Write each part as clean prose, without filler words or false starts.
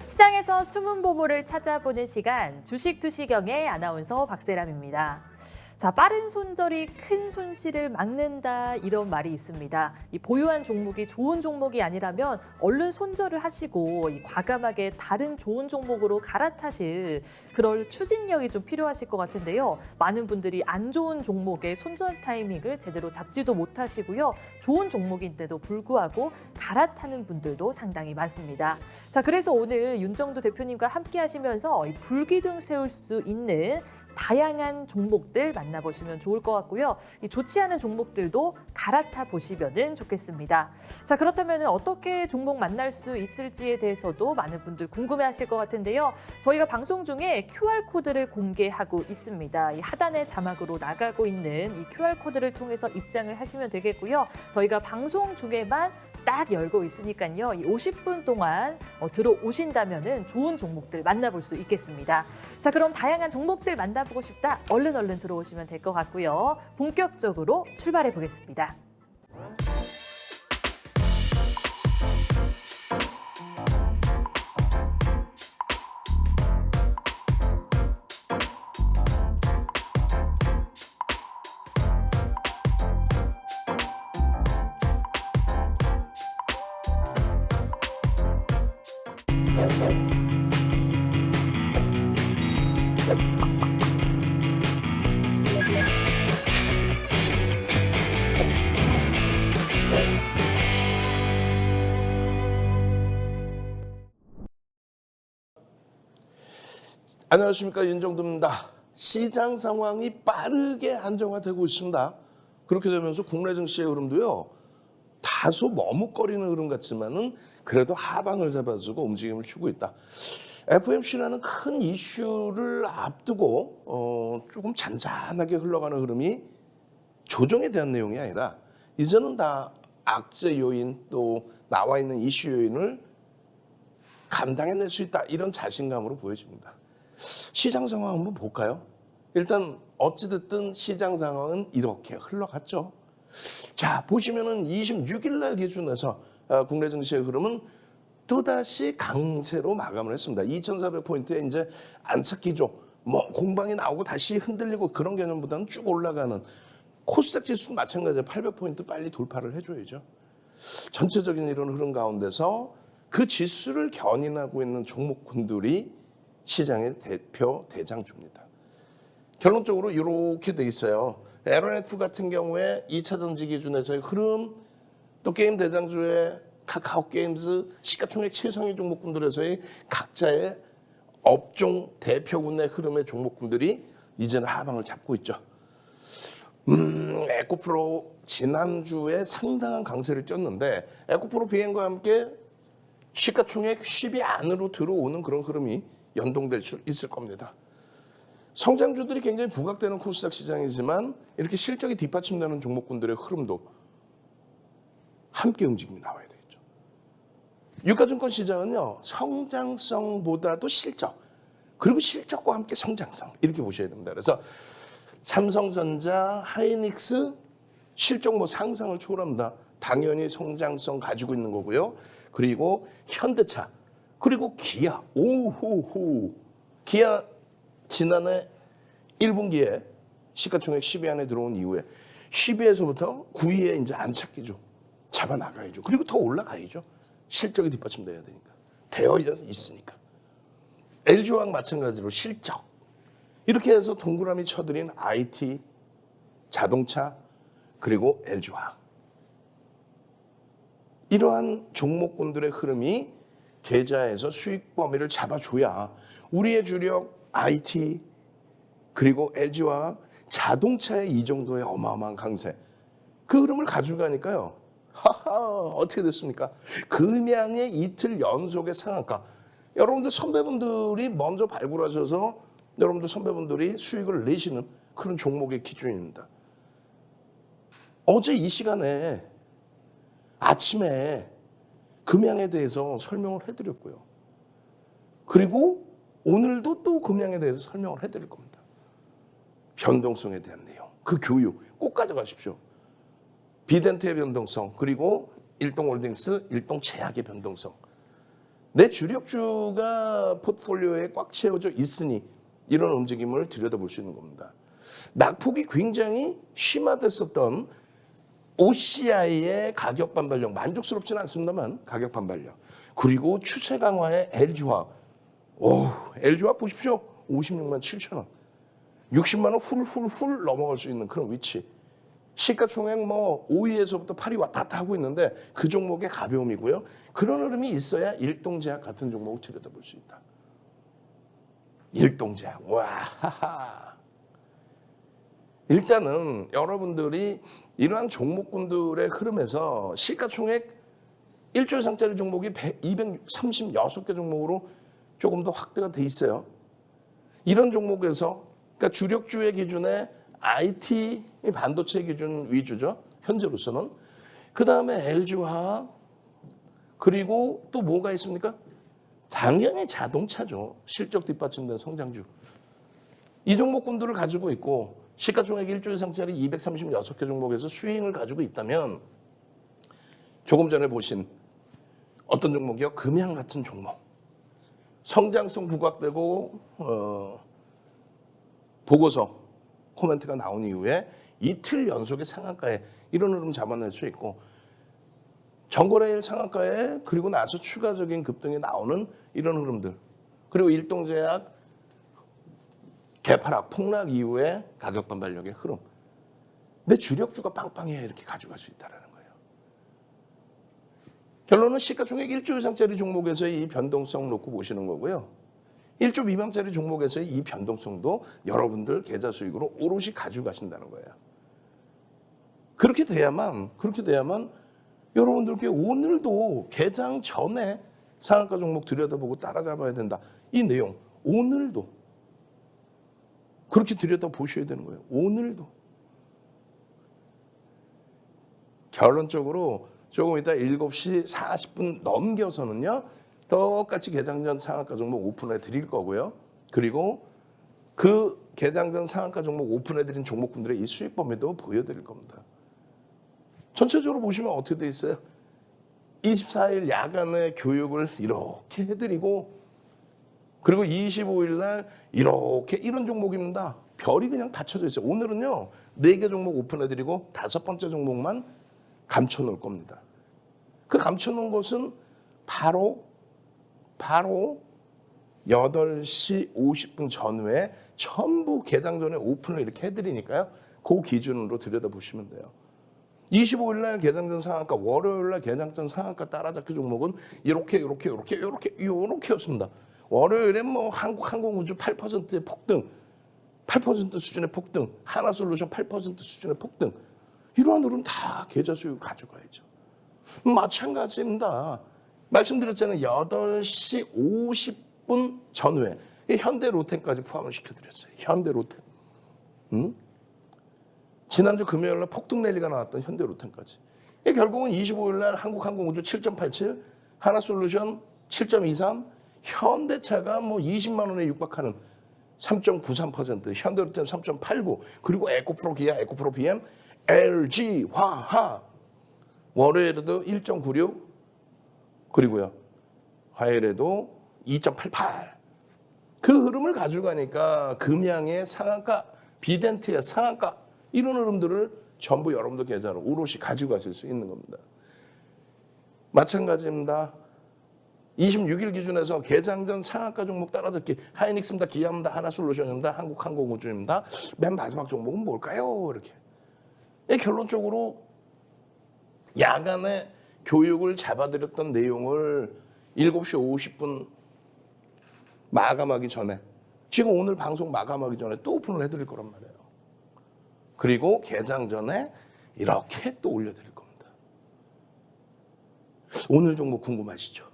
시장에서 숨은 보물을 찾아보는 시간, 주식 투시경의 아나운서 박세람입니다. 자, 빠른 손절이 큰 손실을 막는다 이런 말이 있습니다. 이 보유한 종목이 좋은 종목이 아니라면 얼른 손절을 하시고 과감하게 다른 좋은 종목으로 갈아타실 그럴 추진력이 좀 필요하실 것 같은데요. 많은 분들이 안 좋은 종목의 손절 타이밍을 제대로 잡지도 못하시고요. 좋은 종목인데도 불구하고 갈아타는 분들도 상당히 많습니다. 자, 그래서 오늘 윤정두 대표님과 함께 하시면서 이 불기둥 세울 수 있는 다양한 종목들 만나보시면 좋을 것 같고요. 이 좋지 않은 종목들도 갈아타 보시면 좋겠습니다. 자, 그렇다면 어떻게 종목 만날 수 있을지에 대해서도 많은 분들 궁금해하실 것 같은데요. 저희가 방송 중에 QR코드를 공개하고 있습니다. 이 하단의 자막으로 나가고 있는 이 QR코드를 통해서 입장을 하시면 되겠고요. 저희가 방송 중에만 딱 열고 있으니까요. 이 50분 동안 들어오신다면 좋은 종목들 만나볼 수 있겠습니다. 자, 그럼 다양한 종목들 만나보고 싶다. 얼른 들어오시면 될 것 같고요. 본격적으로 출발해 보겠습니다. 안녕하십니까, 윤정두입니다. 시장 상황이 빠르게 안정화되고 있습니다. 그렇게 되면서 국내 증시의 흐름도요, 다소 머뭇거리는 흐름 같지만은 그래도 하방을 잡아주고 움직임을 주고 있다. FOMC라는 큰 이슈를 앞두고 조금 잔잔하게 흘러가는 흐름이 조정에 대한 내용이 아니라 이제는 다 악재 요인 또 나와 있는 이슈 요인을 감당해낼 수 있다, 이런 자신감으로 보여집니다. 시장 상황 한번 볼까요? 일단 어찌됐든 시장 상황은 이렇게 흘러갔죠. 자, 보시면은 26일 날 기준에서 국내 증시의 흐름은 또다시 강세로 마감을 했습니다. 2,400포인트에 이제 안착 기조, 공방이 나오고 다시 흔들리고 그런 개념보다는 쭉 올라가는 코스닥 지수도 마찬가지예요. 800포인트 빨리 돌파를 해줘야죠. 전체적인 이런 흐름 가운데서 그 지수를 견인하고 있는 종목군들이 시장의 대표 대장주입니다. 결론적으로 이렇게 돼 있어요. 에러네트 같은 경우에 2차 전지 기준에서의 흐름, 또 게임 대장주의 카카오 게임즈, 시가총액 최상위 종목군들에서의 각자의 업종 대표군의 흐름의 종목군들이 이제는 하방을 잡고 있죠. 에코프로 지난주에 상당한 강세를 띄었는데 에코프로 비행과 함께 시가총액 10위 안으로 들어오는 그런 흐름이 연동될 수 있을 겁니다. 성장주들이 굉장히 부각되는 코스닥 시장이지만 이렇게 실적이 뒷받침되는 종목군들의 흐름도 함께 움직임이 나와야 되겠죠. 유가증권 시장은요, 성장성보다도 실적, 그리고 실적과 함께 성장성, 이렇게 보셔야 됩니다. 그래서 삼성전자, 하이닉스 실적 상상을 초월합니다. 당연히 성장성 가지고 있는 거고요. 그리고 현대차, 그리고 기아, 오호호. 기아 지난해 1분기에 시가총액 10위 안에 들어온 이후에 10위에서부터 9위에 이제 안착기죠. 잡아 나가야죠. 그리고 더 올라가야죠. 실적이 뒷받침돼야 되니까. 되어 있으니까. LG화학 마찬가지로 실적. 이렇게 해서 동그라미 쳐드린 IT, 자동차, 그리고 LG화학. 이러한 종목군들의 흐름이 계좌에서 수익 범위를 잡아줘야 우리의 주력 IT 그리고 LG화학, 자동차의 이 정도의 어마어마한 강세, 그 흐름을 가져가니까요. 하하, 어떻게 됐습니까? 금양의 이틀 연속의 상한가. 여러분들 선배분들이 먼저 발굴하셔서 여러분들 선배분들이 수익을 내시는 그런 종목의 기준입니다. 어제 이 시간에 아침에 금양에 대해서 설명을 해드렸고요. 그리고 오늘도 또 금양에 대해서 설명을 해드릴 겁니다. 변동성에 대한 내용, 그 교육 꼭 가져가십시오. 비덴트의 변동성, 그리고 일동홀딩스, 일동제약의 변동성. 내 주력주가 포트폴리오에 꽉 채워져 있으니 이런 움직임을 들여다볼 수 있는 겁니다. 낙폭이 굉장히 심화됐었던 OCI의 가격 반발력, 만족스럽지는 않습니다만 가격 반발력, 그리고 추세 강화의 LG화학. LG화학 보십시오. 56만 7천 원. 60만 원 훌훌훌 넘어갈 수 있는 그런 위치. 시가총액 5위에서부터 8위 왔다 갔다 하고 있는데 그 종목의 가벼움이고요. 그런 흐름이 있어야 일동제약 같은 종목을 들여다볼 수 있다. 일동제약. 와하하. 일단은 여러분들이 이러한 종목군들의 흐름에서 시가총액 1조 이상짜리 종목이 236개 종목으로 조금 더 확대가 돼 있어요. 이런 종목에서 그러니까 주력주의 기준에 IT 반도체 기준 위주죠. 현재로서는. 그다음에 LG화학 그리고 또 뭐가 있습니까? 당연히 자동차죠. 실적 뒷받침된 성장주. 이 종목군들을 가지고 있고 시가총액 1조 이상짜리 236개 종목에서 수익을 가지고 있다면 조금 전에 보신 어떤 종목이요? 금양 같은 종목. 성장성 부각되고 보고서 코멘트가 나온 이후에 이틀 연속의 상한가에 이런 흐름 잡아낼 수 있고 전거래일 상한가에 그리고 나서 추가적인 급등이 나오는 이런 흐름들. 그리고 일동제약 개파락 폭락 이후에 가격 반발력의 흐름. 내 주력주가 빵빵해야 이렇게 가져갈 수 있다는 거예요. 결론은 시가총액 1조 이상짜리 종목에서의 이 변동성 놓고 보시는 거고요. 1조 미만짜리 종목에서의 이 변동성도 여러분들 계좌 수익으로 오롯이 가지고 가신다는 거예요. 그렇게 돼야만 여러분들께 오늘도 개장 전에 상한가 종목 들여다보고 따라잡아야 된다. 이 내용 오늘도 그렇게 들여다보셔야 되는 거예요. 오늘도. 결론적으로 조금 이따 7시 40분 넘겨서는요. 똑같이 개장 전 상한가 종목 오픈해 드릴 거고요. 그리고 그 개장 전 상한가 종목 오픈해 드린 종목분들의 이 수익 범위도 보여드릴 겁니다. 전체적으로 보시면 어떻게 돼 있어요? 24일 야간에 교육을 이렇게 해드리고 그리고 25일 날 이렇게 이런 종목입니다. 별이 그냥 닫혀져 있어요. 오늘은요. 4개 종목 오픈해드리고 5번째 종목만 감춰놓을 겁니다. 그 감춰놓은 것은 바로 8시 50분 전후에 전부 개장 전에 오픈을 이렇게 해드리니까요. 그 기준으로 들여다보시면 돼요. 25일 날 개장전 상한가, 월요일 날 개장전 상한가 따라잡기 종목은 이렇게였습니다. 월요일에 한국항공우주 8%의 폭등, 8% 수준의 폭등, 하나솔루션 8% 수준의 폭등. 이러한 흐름 다 계좌 수익을 가져가야죠. 마찬가지입니다. 말씀드렸잖아요. 8시 50분 전후에 현대로템까지 포함을 시켜드렸어요. 현대로템. 지난주 금요일 날 폭등 랠리가 나왔던 현대로템까지. 결국은 25일 날 한국항공우주 7.87, 하나솔루션 7.23, 현대차가 20만 원에 육박하는 3.93%, 현대로템 3.89, 그리고 에코프로 기아, 에코프로 BM, LG화학 월요일에도 1.96, 그리고요 화요일에도 2.88. 그 흐름을 가져가니까 금양의 상한가, 비덴트의 상한가 이런 흐름들을 전부 여러분들 계좌로 오롯이 가지고 가실 수 있는 겁니다. 마찬가지입니다. 26일 기준에서 개장 전 상한가 종목 따라잡기 하이닉스입니다. 기아입니다. 하나솔루션입니다. 한국항공우주입니다. 맨 마지막 종목은 뭘까요? 이렇게. 결론적으로 야간에 교육을 잡아드렸던 내용을 7시 50분 마감하기 전에 지금 오늘 방송 마감하기 전에 또 오픈을 해드릴 거란 말이에요. 그리고 개장 전에 이렇게 또 올려드릴 겁니다. 오늘 종목 궁금하시죠?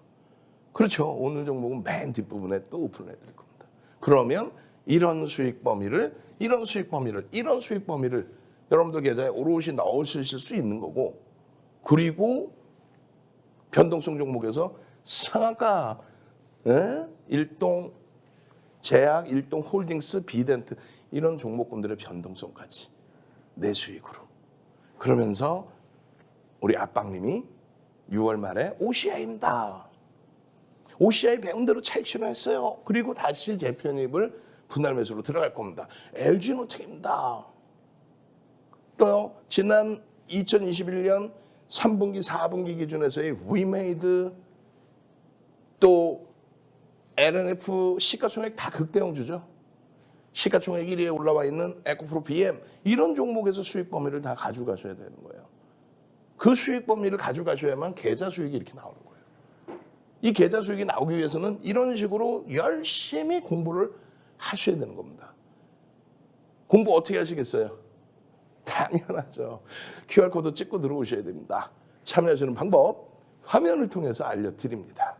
그렇죠. 오늘 종목은 맨 뒷부분에 또 오픈을 해드릴 겁니다. 그러면 이런 수익 범위를 여러분들 계좌에 오롯이 넣으실 수 있는 거고, 그리고 변동성 종목에서 상한가, 일동 제약, 일동 홀딩스, 비덴트 이런 종목군들의 변동성까지 내 수익으로. 그러면서 우리 아빵님이 6월 말에 OCI입니다. OCI 배운 대로 차익 실현했어요. 그리고 다시 재편입을 분할 매수로 들어갈 겁니다. LG노텍입니다. 또요, 지난 2021년 3분기, 4분기 기준에서의 위메이드 또 LNF 시가총액 다 극대형주죠. 시가총액 1위에 올라와 있는 에코프로 BM 이런 종목에서 수익 범위를 다 가져가셔야 되는 거예요. 그 수익 범위를 가져가셔야만 계좌 수익이 이렇게 나오는 거예요. 이 계좌 수익이 나오기 위해서는 이런 식으로 열심히 공부를 하셔야 되는 겁니다. 공부 어떻게 하시겠어요? 당연하죠. QR코드 찍고 들어오셔야 됩니다. 참여하시는 방법 화면을 통해서 알려드립니다.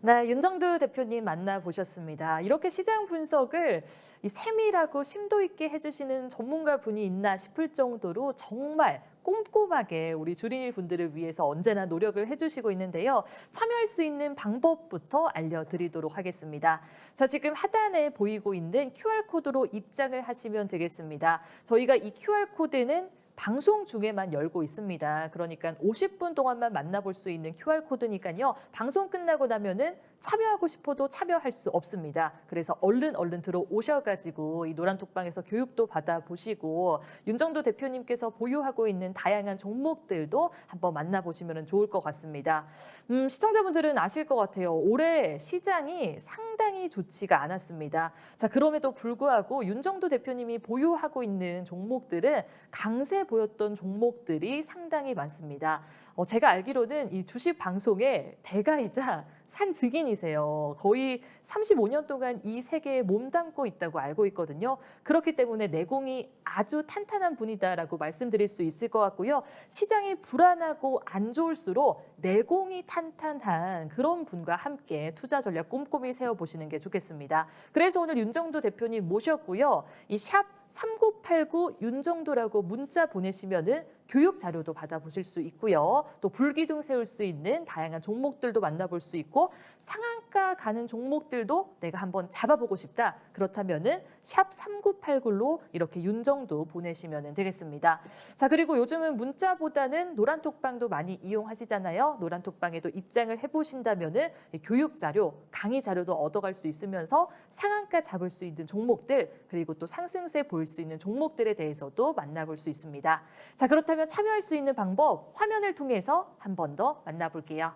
네, 윤정두 대표님 만나보셨습니다. 이렇게 시장 분석을 세밀하고 심도 있게 해주시는 전문가분이 있나 싶을 정도로 정말 꼼꼼하게 우리 주린이 분들을 위해서 언제나 노력을 해주시고 있는데요. 참여할 수 있는 방법부터 알려드리도록 하겠습니다. 자, 지금 하단에 보이고 있는 QR코드로 입장을 하시면 되겠습니다. 저희가 이 QR코드는 방송 중에만 열고 있습니다. 그러니까 50분 동안만 만나볼 수 있는 QR코드니까요. 방송 끝나고 나면은 참여하고 싶어도 참여할 수 없습니다. 그래서 얼른 들어오셔가지고 이 노란톡방에서 교육도 받아보시고 윤정도 대표님께서 보유하고 있는 다양한 종목들도 한번 만나보시면 좋을 것 같습니다. 시청자분들은 아실 것 같아요. 올해 시장이 상당히 좋지가 않았습니다. 자, 그럼에도 불구하고 윤정도 대표님이 보유하고 있는 종목들은 강세 보였던 종목들이 상당히 많습니다. 제가 알기로는 이 주식 방송의 대가이자 산 증인이세요. 거의 35년 동안 이 세계에 몸담고 있다고 알고 있거든요. 그렇기 때문에 내공이 아주 탄탄한 분이다라고 말씀드릴 수 있을 것 같고요. 시장이 불안하고 안 좋을수록 내공이 탄탄한 그런 분과 함께 투자 전략 꼼꼼히 세워보시는 게 좋겠습니다. 그래서 오늘 윤정도 대표님 모셨고요. 이 샵 3989 윤정도라고 문자 보내시면은 교육 자료도 받아보실 수 있고요. 또 불기둥 세울 수 있는 다양한 종목들도 만나볼 수 있고 상한가 가는 종목들도 내가 한번 잡아보고 싶다. 그렇다면은 샵 3989로 이렇게 윤정도 보내시면 되겠습니다. 자, 그리고 요즘은 문자보다는 노란톡방도 많이 이용하시잖아요. 노란톡방에도 입장을 해보신다면은 교육 자료, 강의 자료도 얻어갈 수 있으면서 상한가 잡을 수 있는 종목들 그리고 또 상승세 보일 수 있는 종목들에 대해서도 만나볼 수 있습니다. 자, 그렇다면 참여할 수 있는 방법 화면을 통해서 한 번 더 만나볼게요.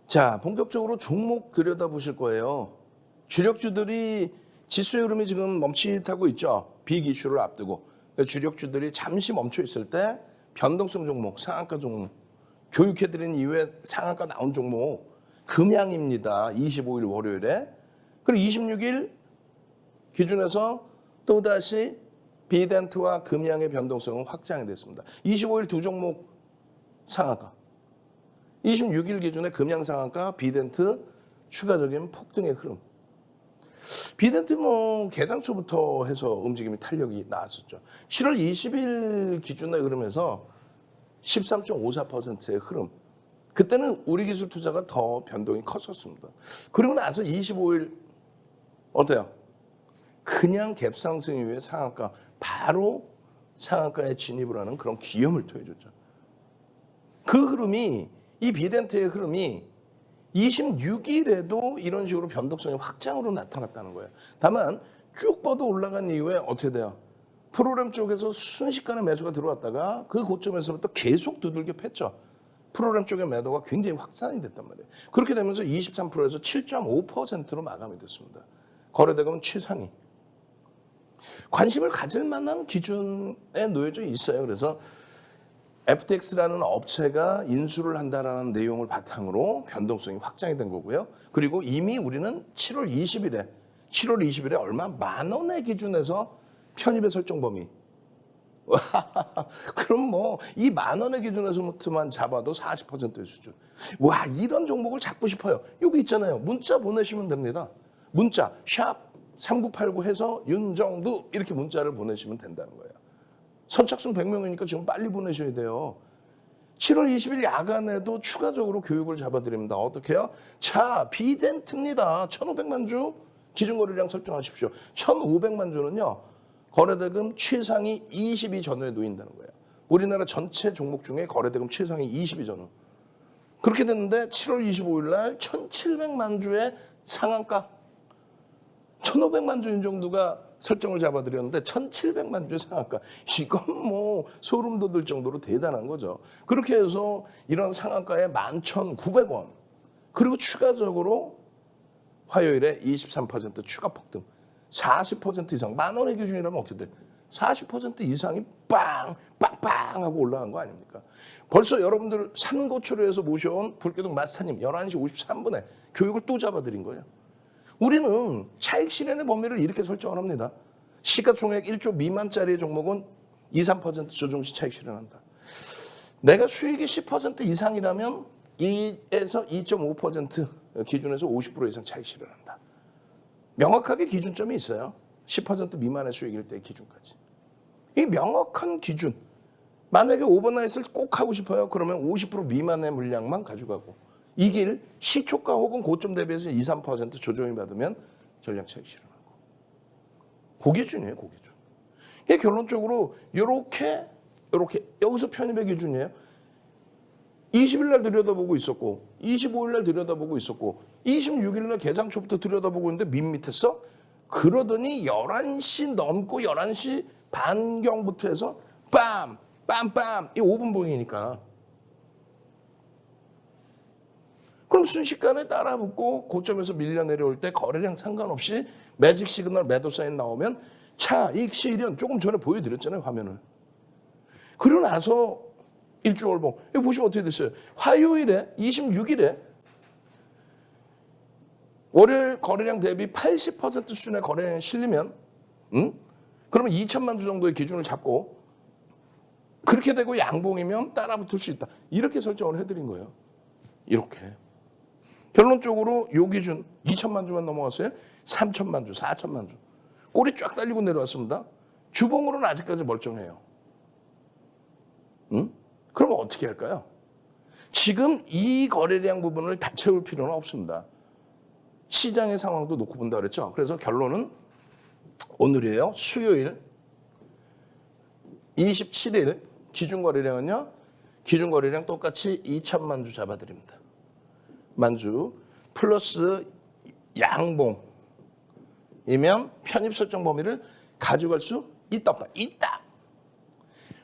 자, 본격적으로 종목 들여다보실 거예요. 주력주들이 지수의 흐름이 지금 멈칫하고 있죠. 빅 이슈를 앞두고. 주력주들이 잠시 멈춰 있을 때 변동성 종목, 상한가 종목, 교육해드린 이후에 상한가 나온 종목, 금양입니다. 25일 월요일에. 그리고 26일 기준에서 또다시 비덴트와 금양의 변동성은 확장이 됐습니다. 25일 두 종목 상한가. 26일 기준에 금양 상한가, 비덴트 추가적인 폭등의 흐름. 비덴트 개당초부터 해서 움직임이 탄력이 나왔었죠. 7월 20일 기준의 흐름에서 13.54%의 흐름. 그때는 우리 기술 투자가 더 변동이 컸었습니다. 그리고 나서 25일 어때요? 그냥 갭상승 이후에 상한가, 바로 상한가에 진입을 하는 그런 기염을 토해줬죠. 그 흐름이 이 비덴트의 흐름이 26일에도 이런 식으로 변동성의 확장으로 나타났다는 거예요. 다만 쭉 뻗어 올라간 이후에 어떻게 돼요? 프로그램 쪽에서 순식간에 매수가 들어왔다가 그 고점에서부터 계속 두들겨 팼죠. 프로그램 쪽의 매도가 굉장히 확산이 됐단 말이에요. 그렇게 되면서 23%에서 7.5%로 마감이 됐습니다. 거래대금은 최상위. 관심을 가질 만한 기준에 놓여져 있어요. 그래서 FTX라는 업체가 인수를 한다라는 내용을 바탕으로 변동성이 확장이 된 거고요. 그리고 이미 우리는 7월 20일에 얼마? 10,000원의 기준에서 편입의 설정 범위. 그럼 뭐 이 10,000원의 기준에서부터만 잡아도 40%의 수준. 와, 이런 종목을 잡고 싶어요. 여기 있잖아요. 문자 보내시면 됩니다. 문자 샵 3989 해서 윤정두 이렇게 문자를 보내시면 된다는 거예요. 선착순 100명이니까 지금 빨리 보내셔야 돼요. 7월 20일 야간에도 추가적으로 교육을 잡아드립니다. 어떻게 해요? 자, 비덴트입니다. 1,500만 주 기준거래량 설정하십시오. 1,500만 주는요. 거래대금 최상위 20위 전후에 놓인다는 거예요. 우리나라 전체 종목 중에 거래대금 최상위 20위 전후. 그렇게 됐는데 7월 25일 날 1,700만 주의 상한가 1,500만 주인 정도가 설정을 잡아드렸는데 1,700만 주의 상한가. 이건 뭐 소름 돋을 정도로 대단한 거죠. 그렇게 해서 이런 상한가에 11,900원. 그리고 추가적으로 화요일에 23% 추가 폭등. 40% 이상. 10,000원의 기준이라면 어떻게 돼? 40% 이상이 빵빵빵 하고 올라간 거 아닙니까? 벌써 여러분들 산고초려에서 모셔온 불교동 마스터님 11시 53분에 교육을 또 잡아드린 거예요. 우리는 차익 실현의 범위를 이렇게 설정을 합니다. 시가총액 1조 미만짜리 종목은 2, 3% 조정시 차익 실현한다. 내가 수익이 10% 이상이라면 2에서 2.5% 기준에서 50% 이상 차익 실현한다. 명확하게 기준점이 있어요. 10% 미만의 수익일 때의 기준까지. 이 명확한 기준. 만약에 오버나잇을 꼭 하고 싶어요. 그러면 50% 미만의 물량만 가져가고 이 길 시초가 혹은 고점 대비해서 2, 3% 조정이 받으면 전량 차익 실현하고. 그 기준이에요. 그 기준. 이게 결론적으로 이렇게 여기서 편입의 기준이에요. 20일 날 들여다보고 있었고 25일 날 들여다보고 있었고 26일 날 개장 초부터 들여다보고 있는데 밋밋했어? 그러더니 11시 넘고 11시 반경부터 해서 빰빰빰 이 5분 봉이니까 그럼 순식간에 따라붙고 고점에서 밀려 내려올 때 거래량 상관없이 매직 시그널 매도 사인 나오면 차익 실현 조금 전에 보여드렸잖아요. 화면을. 그러고 나서 일주 월봉. 여기 보시면 어떻게 됐어요? 화요일에 26일에 월요일 거래량 대비 80% 수준의 거래량이 실리면 그러면 2천만 주 정도의 기준을 잡고 그렇게 되고 양봉이면 따라붙을 수 있다. 이렇게 설정을 해드린 거예요. 이렇게. 결론적으로 요 기준 2천만 주만 넘어갔어요. 3천만 주, 4천만 주. 꼬리 쫙 달리고 내려왔습니다. 주봉으로는 아직까지 멀쩡해요. 그러면 어떻게 할까요? 지금 이 거래량 부분을 다 채울 필요는 없습니다. 시장의 상황도 놓고 본다 그랬죠. 그래서 결론은 오늘이에요. 수요일 27일 기준 거래량은요. 기준 거래량 똑같이 2천만 주 잡아드립니다. 만주 플러스 양봉이면 편입 설정 범위를 가져갈 수 있다 없다? 있다.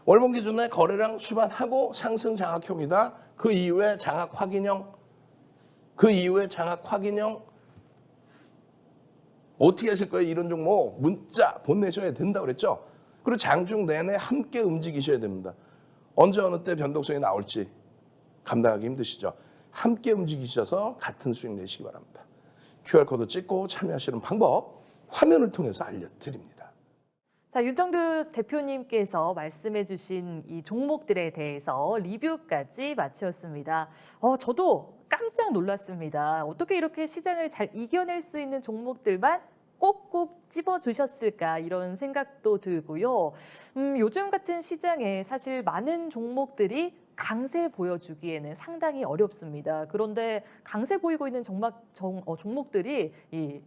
월봉 기준에 거래량 수반하고 상승 장악형이다. 그 이후에 장악 확인형 어떻게 하실 거예요? 이런 종목 문자 보내셔야 된다고 그랬죠. 그리고 장중 내내 함께 움직이셔야 됩니다. 언제 어느 때 변동성이 나올지 감당하기 힘드시죠. 함께 움직이셔서 같은 수익 내시기 바랍니다. QR코드 찍고 참여하시는 방법 화면을 통해서 알려드립니다. 자, 윤정두 대표님께서 말씀해 주신 이 종목들에 대해서 리뷰까지 마치었습니다. 저도 깜짝 놀랐습니다. 어떻게 이렇게 시장을 잘 이겨낼 수 있는 종목들만 꼭꼭 집어주셨을까 이런 생각도 들고요. 요즘 같은 시장에 사실 많은 종목들이 강세 보여주기에는 상당히 어렵습니다. 그런데 강세 보이고 있는 종목들이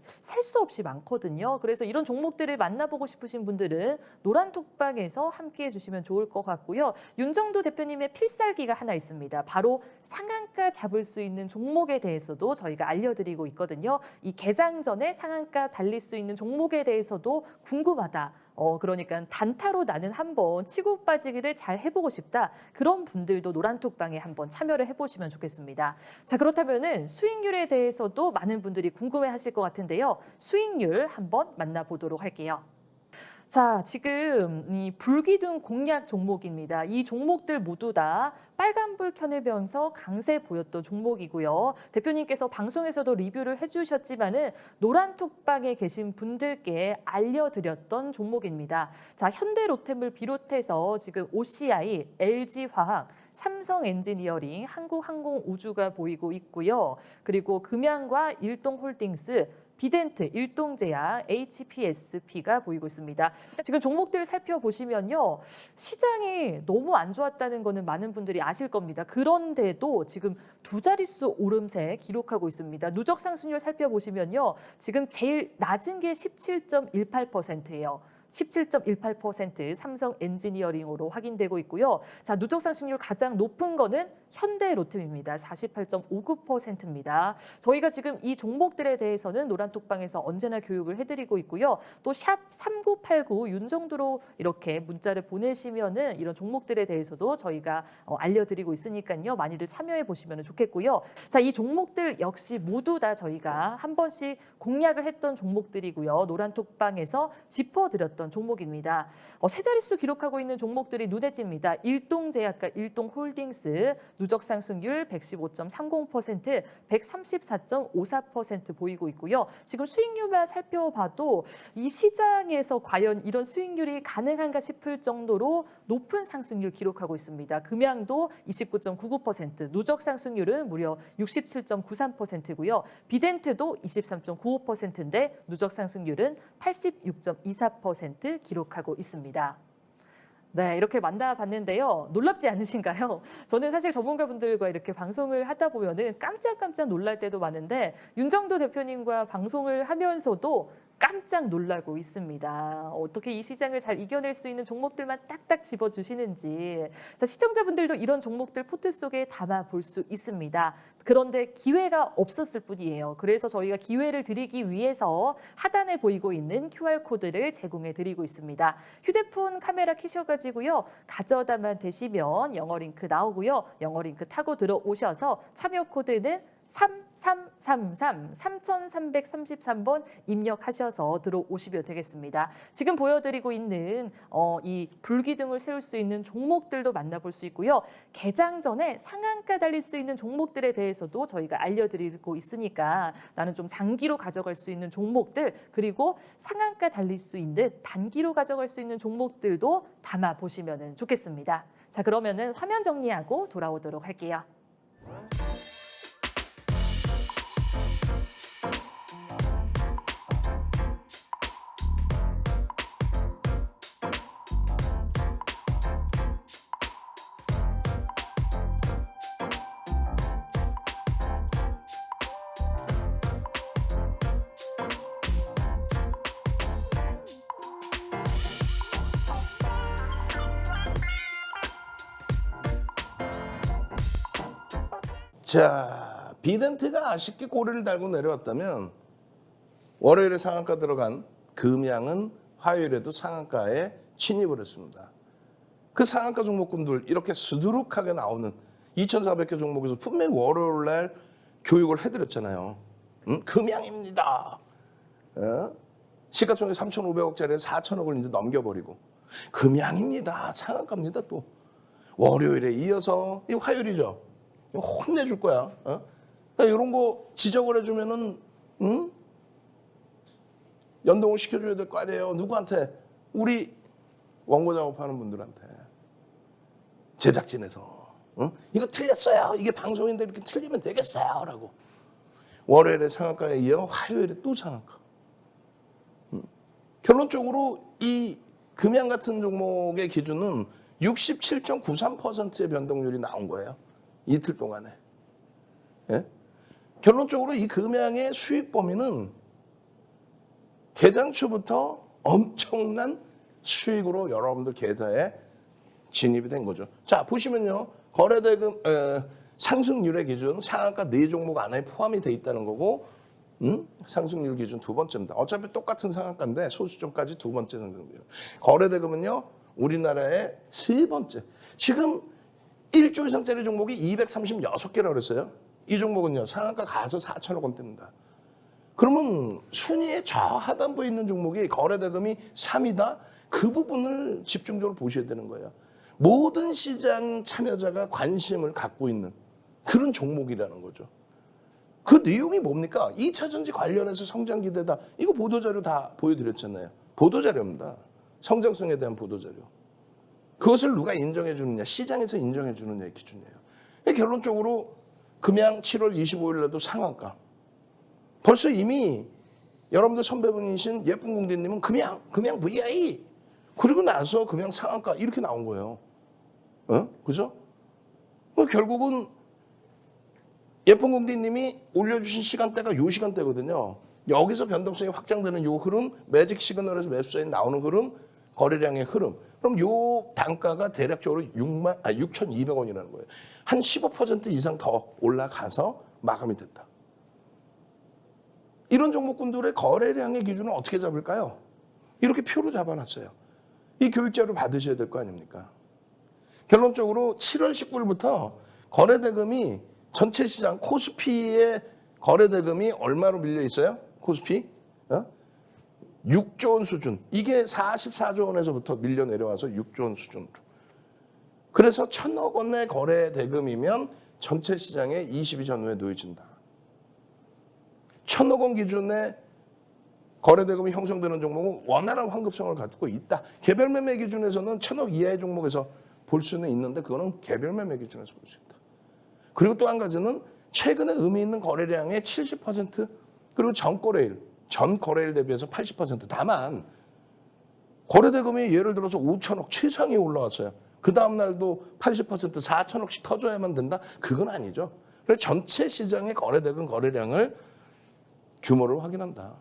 셀 수 없이 많거든요. 그래서 이런 종목들을 만나보고 싶으신 분들은 노란톡방에서 함께해 주시면 좋을 것 같고요. 윤정두 대표님의 필살기가 하나 있습니다. 바로 상한가 잡을 수 있는 종목에 대해서도 저희가 알려드리고 있거든요. 이 개장 전에 상한가 달릴 수 있는 종목에 대해서도 궁금하다. 그러니까 단타로 나는 한번 치고 빠지기를 잘 해보고 싶다. 그런 분들도 노란톡방에 한번 참여를 해보시면 좋겠습니다. 자, 그렇다면은 수익률에 대해서도 많은 분들이 궁금해하실 것 같은데요. 수익률 한번 만나보도록 할게요. 자, 지금 이 불기둥 공략 종목입니다. 이 종목들 모두 다 빨간불 켜내면서 강세 보였던 종목이고요. 대표님께서 방송에서도 리뷰를 해주셨지만은 노란톡방에 계신 분들께 알려드렸던 종목입니다. 자, 현대로템을 비롯해서 지금 OCI, LG화학, 삼성엔지니어링, 한국항공우주가 보이고 있고요. 그리고 금양과 일동홀딩스, 비덴트, 일동제약, HPSP가 보이고 있습니다. 지금 종목들 살펴보시면요. 시장이 너무 안 좋았다는 거는 많은 분들이 아실 겁니다. 그런데도 지금 두 자릿수 오름세 기록하고 있습니다. 누적 상승률 살펴보시면요. 지금 제일 낮은 게 17.18%예요. 17.18% 삼성 엔지니어링으로 확인되고 있고요. 자, 누적 상승률 가장 높은 거는 현대로템입니다. 48.59%입니다. 저희가 지금 이 종목들에 대해서는 노란톡방에서 언제나 교육을 해드리고 있고요. 또 샵 3989 윤정도로 이렇게 문자를 보내시면은 이런 종목들에 대해서도 저희가 알려드리고 있으니까요. 많이들 참여해 보시면 좋겠고요. 자, 이 종목들 역시 모두 다 저희가 한 번씩 공략을 했던 종목들이고요. 노란톡방에서 짚어드렸던 종목입니다. 세 자릿수 기록하고 있는 종목들이 눈에 띕니다. 일동제약과 일동홀딩스 누적 상승률 115.30%, 134.54% 보이고 있고요. 지금 수익률만 살펴봐도 이 시장에서 과연 이런 수익률이 가능한가 싶을 정도로 높은 상승률 기록하고 있습니다. 금양도 29.99%, 누적 상승률은 무려 67.93%고요. 비덴트도 23.95%인데 누적 상승률은 86.24% 기록하고 있습니다. 네, 이렇게 만나봤는데요. 놀랍지 않으신가요? 저는 사실 전문가분들과 이렇게 방송을 하다 보면은 깜짝깜짝 놀랄 때도 많은데 윤정도 대표님과 방송을 하면서도 깜짝 놀라고 있습니다. 어떻게 이 시장을 잘 이겨낼 수 있는 종목들만 딱딱 집어주시는지. 자, 시청자분들도 이런 종목들 포트 속에 담아 볼 수 있습니다. 그런데 기회가 없었을 뿐이에요. 그래서 저희가 기회를 드리기 위해서 하단에 보이고 있는 QR코드를 제공해 드리고 있습니다. 휴대폰 카메라 켜셔가지고요. 가져다만 대시면 영어 링크 나오고요. 영어 링크 타고 들어오셔서 참여 코드는 3333번 입력하셔서 들어오시면 되겠습니다. 지금 보여드리고 있는 이 불기둥을 세울 수 있는 종목들도 만나볼 수 있고요. 개장 전에 상한가 달릴 수 있는 종목들에 대해서도 저희가 알려드리고 있으니까 나는 좀 장기로 가져갈 수 있는 종목들 그리고 상한가 달릴 수 있는 단기로 가져갈 수 있는 종목들도 담아 보시면 좋겠습니다. 자, 그러면은 화면 정리하고 돌아오도록 할게요. 자, 비덴트가 아쉽게 꼬리를 달고 내려왔다면 월요일에 상한가 들어간 금양은 화요일에도 상한가에 진입을 했습니다. 그 상한가 종목군들 이렇게 수두룩하게 나오는 2,400개 종목에서 분명히 월요일날 교육을 해드렸잖아요. 금양입니다. 시가총액 3,500억짜리에 4,000억을 이제 넘겨버리고 금양입니다. 상한가입니다. 또 월요일에 이어서 이 화요일이죠. 혼내줄 거야. 그러니까 이런 거 지적을 해주면은 연동을 시켜줘야 될 거 아니에요. 누구한테? 우리 원고 작업하는 분들한테. 제작진에서. 이거 틀렸어요. 이게 방송인데 이렇게 틀리면 되겠어요. 라고. 월요일에 상한가에 이어 화요일에 또 상한가. 결론적으로 이 금양 같은 종목의 기준은 67.93%의 변동률이 나온 거예요. 이틀 동안에. 예? 결론적으로 이 금양의 수익 범위는 개장 초부터 엄청난 수익으로 여러분들 계좌에 진입이 된 거죠. 자, 보시면요. 거래대금 상승률의 기준 상한가 4종목 안에 포함이 돼 있다는 거고 상승률 기준 두 번째입니다. 어차피 똑같은 상한가인데 소수점까지 두 번째 상승률. 거래대금은요. 우리나라의 세 번째. 지금 1조 이상짜리 종목이 236개라고 그랬어요. 이 종목은요. 상한가 가서 4천억 원대입니다. 그러면 순위의 저 하단부에 있는 종목이 거래대금이 3위다. 그 부분을 집중적으로 보셔야 되는 거예요. 모든 시장 참여자가 관심을 갖고 있는 그런 종목이라는 거죠. 그 내용이 뭡니까? 2차전지 관련해서 성장 기대다. 이거 보도자료 다 보여드렸잖아요. 보도자료입니다. 성장성에 대한 보도자료. 그것을 누가 인정해 주느냐? 시장에서 인정해 주느냐의 기준이에요. 결론적으로 금양 7월 25일 날도 상한가. 벌써 이미 여러분들 선배분이신 예쁜 공대님은 금양 VI. 그리고 나서 금양 상한가 이렇게 나온 거예요. 그죠? 결국은 예쁜 공대님이 올려주신 시간대가 요 시간대거든요. 여기서 변동성이 확장되는 요 흐름, 매직 시그널에서 매수사인 나오는 흐름, 거래량의 흐름. 그럼 요 단가가 대략적으로 6,200원이라는 거예요. 한 15% 이상 더 올라가서 마감이 됐다. 이런 종목군들의 거래량의 기준은 어떻게 잡을까요? 이렇게 표로 잡아놨어요. 이 교육자료 받으셔야 될 거 아닙니까? 결론적으로 7월 19일부터 거래대금이 전체 시장 코스피의 거래대금이 얼마로 밀려 있어요? 코스피? 6조 원 수준. 이게 44조 원에서부터 밀려 내려와서 6조 원 수준으로. 그래서 1,000억 원의 거래대금이면 전체 시장의 22 전후에 놓여진다. 1,000억 원 기준의 거래대금이 형성되는 종목은 원활한 환급성을 갖고 있다. 개별 매매 기준에서는 1,000억 이하의 종목에서 볼 수는 있는데 그거는 개별 매매 기준에서 볼 수 있다. 그리고 또 한 가지는 최근에 의미 있는 거래량의 70% 그리고 전 거래일 대비해서 80%. 다만 거래대금이 예를 들어서 5천억 최상위 올라왔어요. 그 다음 날도 80% 4천억씩 터져야만 된다? 그건 아니죠. 그래서 전체 시장의 거래대금 거래량을 규모를 확인한다.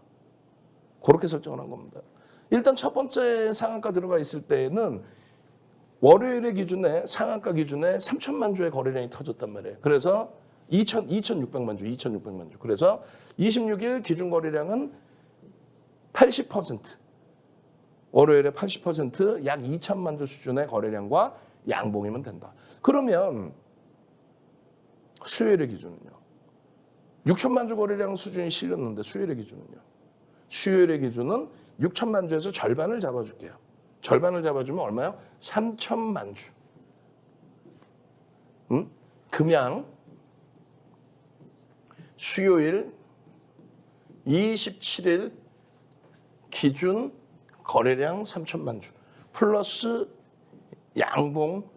그렇게 설정을 한 겁니다. 일단 첫 번째 상한가 들어가 있을 때에는 월요일의 기준에 상한가 기준에 3천만 주의 거래량이 터졌단 말이에요. 그래서 2,600만 주. 그래서 26일 기준 거래량은 80%. 월요일에 80% 약 2천만 주 수준의 거래량과 양봉이면 된다. 그러면 수요일의 기준은요. 6천만 주 거래량 수준이 실렸는데 수요일의 기준은요. 수요일의 기준은 6천만 주에서 절반을 잡아줄게요. 절반을 잡아주면 얼마요? 3천만 주. 금양 수요일 27일 기준 거래량 3천만 주 플러스 양봉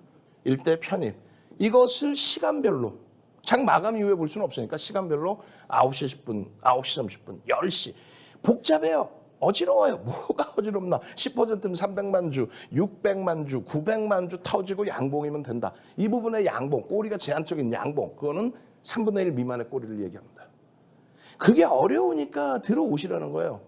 일대 편입. 이것을 시간별로 장 마감 이후에 볼 수는 없으니까 시간별로 9시 10분, 9시 30분, 10시. 복잡해요. 어지러워요. 뭐가 어지럽나. 10%면 300만 주, 600만 주, 900만 주 터지고 양봉이면 된다. 이 부분의 양봉, 꼬리가 제한적인 양봉. 그거는 3분의 1 미만의 꼬리를 얘기합니다. 그게 어려우니까 들어오시라는 거예요.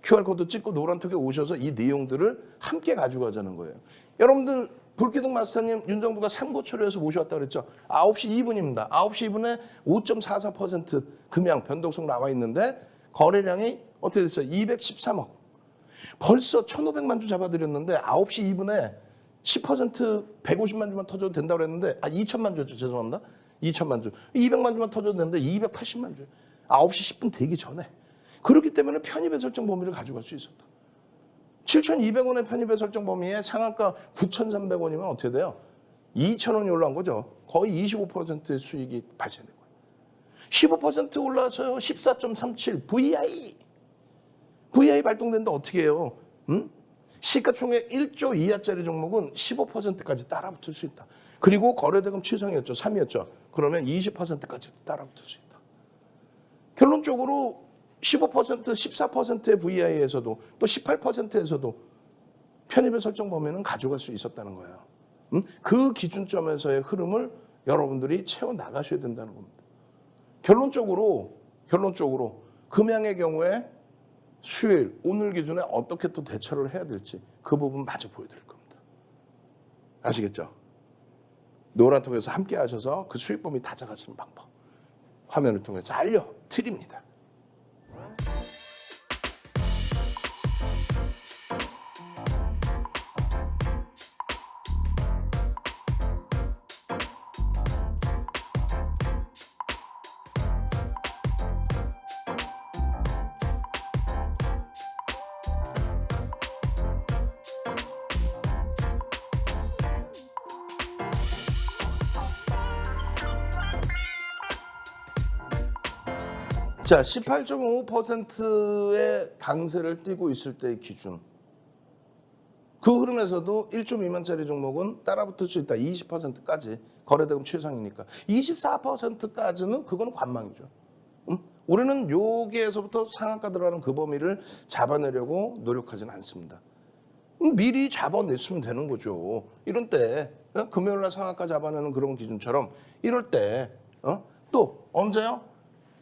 QR코드 찍고 노란톡에 오셔서 이 내용들을 함께 가지고 가자는 거예요. 여러분들 불기둥 마스터님 윤정부가 상고초려해서 모셔왔다고 그랬죠. 9시 2분입니다. 9시 2분에 5.44% 금양 변동성 나와 있는데 거래량이 어떻게 됐어요? 213억. 벌써 1,500만 주 잡아드렸는데 9시 2분에 10% 150만 주만 터져도 된다고 그랬는데 2천만 주였죠. 죄송합니다. 2천만 주. 200만 주만 터져도 되는데 280만 주. 9시 10분 되기 전에. 그렇기 때문에 편입의 설정 범위를 가져갈 수 있었다. 7,200원의 편입의 설정 범위에 상한가 9,300원이면 어떻게 돼요? 2,000원이 올라온 거죠. 거의 25%의 수익이 발생된 거예요. 15% 올라서요. 14.37 VI 발동된데 어떻게 해요? 시가총액 1조 이하짜리 종목은 15%까지 따라붙을 수 있다. 그리고 거래대금 최상이었죠. 3위였죠. 그러면 20%까지 따라붙을 수 있다. 결론적으로 15%, 14%의 VI에서도 또 18%에서도 편입의 설정 범위는 가져갈 수 있었다는 거예요. 그 기준점에서의 흐름을 여러분들이 채워 나가셔야 된다는 겁니다. 결론적으로 금양의 경우에 수요일, 오늘 기준에 어떻게 또 대처를 해야 될지 그 부분 마저 보여드릴 겁니다. 아시겠죠? 노란톡에서 함께 하셔서 그 수익 범위 다져가시는 방법 화면을 통해서 알려드립니다. 자, 18.5%의 강세를 띠고 있을 때의 기준. 그 흐름에서도 1조 미만짜리 종목은 따라붙을 수 있다. 20%까지. 거래대금 최상이니까. 24%까지는 그건 관망이죠. 우리는 여기에서부터 상한가 들어가는 그 범위를 잡아내려고 노력하지는 않습니다. 미리 잡아냈으면 되는 거죠. 이런 때 금요일날 상한가 잡아내는 그런 기준처럼 이럴 때 또 언제요?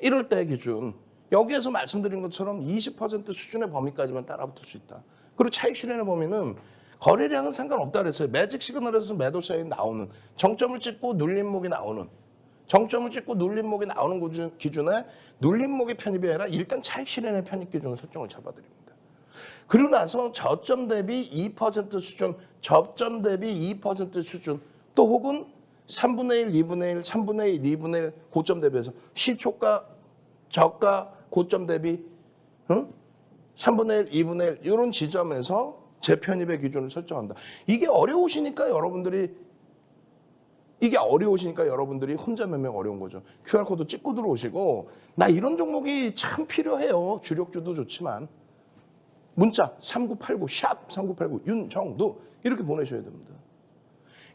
이럴 때 기준. 여기에서 말씀드린 것처럼 20% 수준의 범위까지만 따라붙을 수 있다. 그리고 차익 실현의 범위는 거래량은 상관없다 그랬어요. 매직 시그널에서 매도 사인 나오는 정점을 찍고 눌림목이 나오는 정점을 찍고 눌림목이 나오는 기준에 눌림목의 편입이 아니라 일단 차익 실현의 편입 기준을 설정을 잡아드립니다. 그리고 나서 저점 대비 2% 수준, 저점 대비 2% 수준, 또 혹은 3분의 1, 2분의 1, 3분의 1, 2분의 1 고점 대비해서 시초가, 저가, 고점 대비 3분의 1, 2분의 1 이런 지점에서 재편입의 기준을 설정한다. 이게 어려우시니까 여러분들이 혼자 몇 명 어려운 거죠. QR코드 찍고 들어오시고 나 이런 종목이 참 필요해요. 주력주도 좋지만 문자 3989 샵 3989 윤정두 이렇게 보내셔야 됩니다.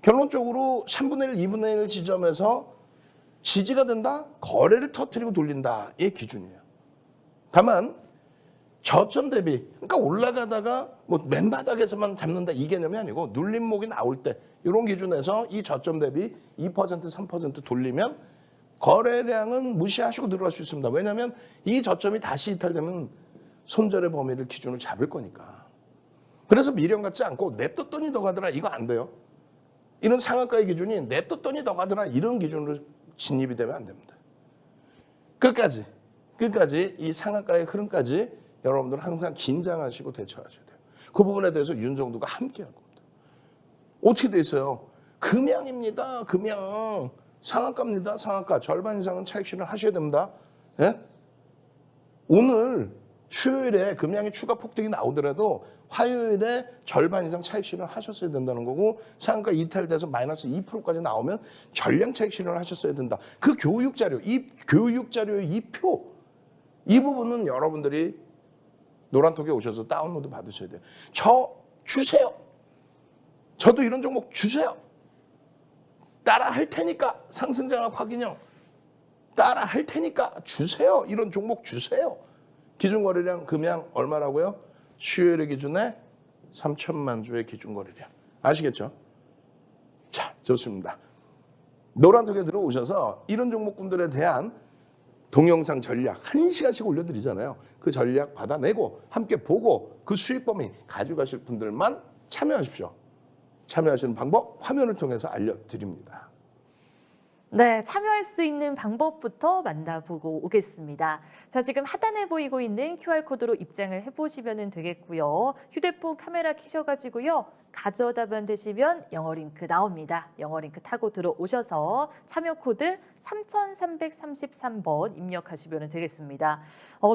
결론적으로 3분의 1, 2분의 1 지점에서 지지가 된다? 거래를 터뜨리고 돌린다. 이 기준이에요. 다만 저점 대비, 그러니까 올라가다가 뭐 맨바닥에서만 잡는다 이 개념이 아니고 눌림목이 나올 때 이런 기준에서 이 저점 대비 2%, 3% 돌리면 거래량은 무시하시고 들어갈 수 있습니다. 왜냐하면 이 저점이 다시 이탈되면 손절의 범위를 기준을 잡을 거니까. 그래서 미련 갖지 않고 냅뒀더니 더 가더라 이거 안 돼요. 이런 상한가의 기준이 냅뒀더니 더 가더라 이런 기준으로 진입이 되면 안 됩니다. 끝까지 이 상한가의 흐름까지 여러분들은 항상 긴장하시고 대처하셔야 돼요. 그 부분에 대해서 윤정두가 함께 할 겁니다. 어떻게 돼 있어요? 금양입니다. 금양. 상한가입니다. 상한가. 절반 이상은 차익 실현 하셔야 됩니다. 예? 오늘 수요일에 금양이 추가 폭등이 나오더라도 화요일에 절반 이상 차익 실현 하셨어야 된다는 거고 상한가 이탈돼서 마이너스 2%까지 나오면 전량 차익 실현을 하셨어야 된다. 그 교육 자료의 이 표, 이 부분은 여러분들이 노란톡에 오셔서 다운로드 받으셔야 돼요. 저 주세요. 저도 이런 종목 주세요. 따라 할 테니까 상승장악 확인형 따라 할 테니까 주세요. 이런 종목 주세요. 기준 거래량 금양 얼마라고요? 수요일의 기준에 3천만 주의 기준 거래량. 아시겠죠? 자, 좋습니다. 노란톡에 들어오셔서 이런 종목군들에 대한 동영상 전략 1시간씩 올려드리잖아요. 그 전략 받아내고 함께 보고 그 수익 범위 가져가실 분들만 참여하십시오. 참여하시는 방법 화면을 통해서 알려드립니다. 네, 참여할 수 있는 방법부터 만나보고 오겠습니다. 자, 지금 하단에 보이고 있는 QR코드로 입장을 해보시면 되겠고요. 휴대폰 카메라 켜셔가지고요. 가져다만 되시면 영어 링크 나옵니다. 영어 링크 타고 들어오셔서 참여 코드 3333번 입력하시면 되겠습니다.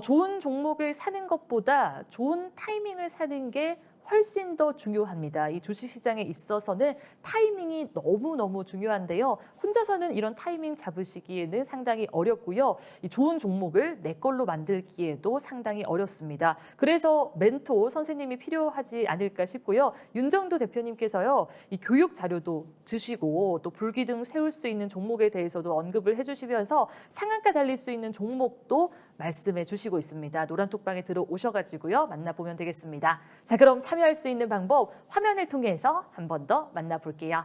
좋은 종목을 사는 것보다 좋은 타이밍을 사는 게 훨씬 더 중요합니다. 이 주식시장에 있어서는 타이밍이 너무너무 중요한데요. 혼자서는 이런 타이밍 잡으시기에는 상당히 어렵고요. 이 좋은 종목을 내 걸로 만들기에도 상당히 어렵습니다. 그래서 멘토 선생님이 필요하지 않을까 싶고요. 윤정두 대표님께서요. 이 교육 자료도 주시고 또 불기둥 세울 수 있는 종목에 대해서도 언급을 해주시면서 상한가 달릴 수 있는 종목도 말씀해 주시고 있습니다. 노란톡방에 들어오셔가지고요. 만나보면 되겠습니다. 자, 그럼 참여할 수 있는 방법 화면을 통해서 한 번 더 만나볼게요.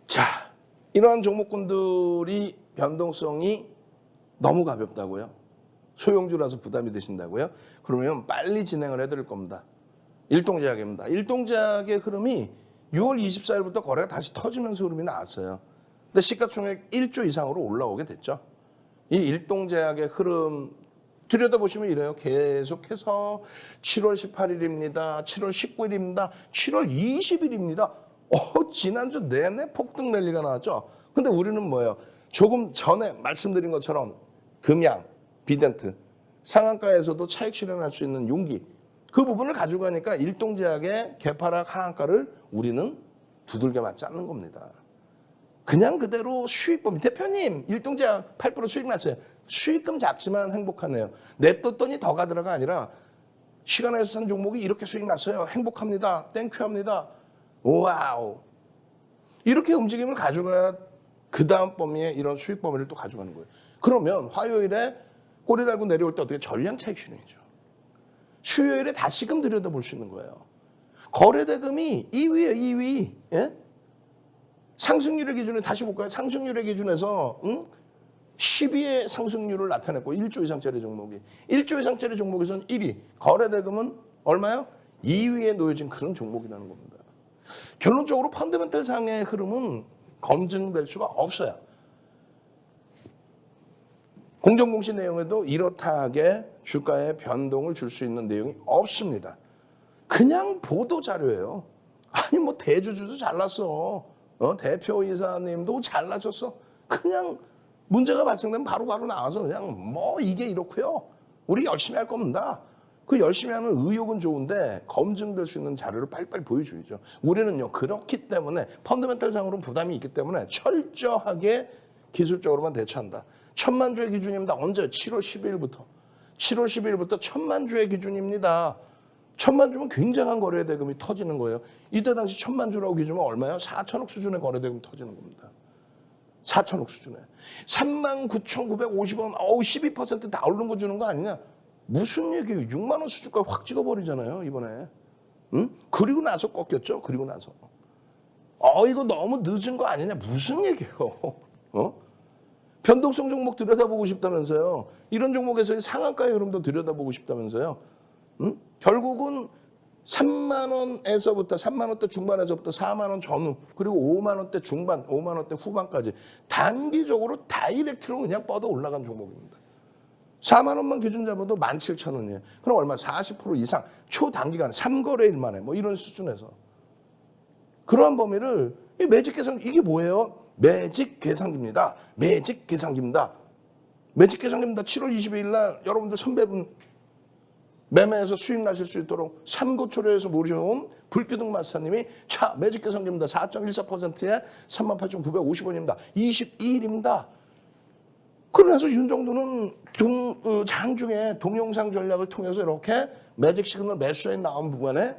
자, 이러한 종목군들이 변동성이 너무 가볍다고요. 소형주라서 부담이 되신다고요? 그러면 빨리 진행을 해드릴 겁니다. 일동제약입니다. 일동제약의 흐름이 6월 24일부터 거래가 다시 터지면서 흐름이 나왔어요. 근데 시가총액 1조 이상으로 올라오게 됐죠. 이 일동제약의 흐름 들여다보시면 이래요. 계속해서 7월 18일입니다. 7월 19일입니다. 7월 20일입니다. 지난주 내내 폭등 랠리가 나왔죠. 근데 우리는 뭐예요? 조금 전에 말씀드린 것처럼 금양, 비덴트, 상한가에서도 차익 실현할 수 있는 용기, 그 부분을 가지고 가니까 일동제약의 개파락 하한가를 우리는 두들겨 맞지 않는 겁니다. 그냥 그대로 수익범위. 대표님, 일동제약 8% 수익 났어요. 수익금 작지만 행복하네요. 냅뒀더니 더 가더라가 아니라 시간에서 산 종목이 이렇게 수익 났어요. 행복합니다. 땡큐합니다. 와우. 이렇게 움직임을 가져가야 그 다음 범위에 이런 수익 범위를 또 가져가는 거예요. 그러면 화요일에 꼬리 달고 내려올 때 어떻게 전량 차익 실현이죠. 수요일에 다시금 들여다볼 수 있는 거예요. 거래대금이 2위예요. 2위. 예? 상승률의 기준에 다시 볼까요? 상승률의 기준에서 10위의 상승률을 나타냈고 1조 이상짜리 종목이. 1조 이상짜리 종목에서는 1위. 거래대금은 얼마요? 2위에 놓여진 그런 종목이라는 겁니다. 결론적으로 펀더멘털 상의 흐름은 검증될 수가 없어요. 공정공시 내용에도 이렇다하게 주가에 변동을 줄 수 있는 내용이 없습니다. 그냥 보도자료예요. 아니 뭐 대주주도 잘났어. 대표이사님도 잘나셨어. 그냥 문제가 발생되면 바로바로 나와서 그냥 뭐 이게 이렇고요. 우리 열심히 할 겁니다. 그 열심히 하는 의욕은 좋은데 검증될 수 있는 자료를 빨리빨리 보여줘야죠. 우리는요. 그렇기 때문에 펀더멘털 상으로는 부담이 있기 때문에 철저하게 기술적으로만 대처한다. 1000만 주의 기준입니다. 언제? 7월 12일부터. 7월 12일부터 1000만 주의 기준입니다. 1000만 주면 굉장한 거래대금이 터지는 거예요. 이때 당시 1000만 주라고 기준은 얼마예요? 4천억 수준의 거래대금이 터지는 겁니다. 4천억 수준에. 39,950원, 12%다 오른 거 주는 거 아니냐? 무슨 얘기예요? 6만 원 수준까지 확 찍어버리잖아요, 이번에. 응? 그리고 나서 꺾였죠, 그리고 나서. 이거 너무 늦은 거 아니냐? 무슨 얘기예요? 변동성 종목 들여다보고 싶다면서요. 이런 종목에서의 상한가의 흐름도 들여다보고 싶다면서요. 결국은 3만 원에서부터 3만 원대 중반에서부터 4만 원 전후 그리고 5만 원대 중반, 5만 원대 후반까지 단기적으로 다이렉트로 그냥 뻗어 올라간 종목입니다. 4만 원만 기준 잡아도 17,000원이에요. 그럼 얼마? 40% 이상 초단기간 3거래일 만에 뭐 이런 수준에서 그러한 범위를 이 매직 계산 이게 뭐예요? 매직 계산기입니다. 매직 계산기입니다. 매직 계산기입니다. 7월 22일 날 여러분들 선배분 매매해서 수익 나실 수 있도록 삼고초려에서 모셔온 불기둥 마스터님이 자 매직 계산기입니다. 4.14%에 38,950원입니다. 22일입니다. 그러면서 윤정도는 장중에 동영상 전략을 통해서 이렇게 매직 시그널 매수에 나온 부분에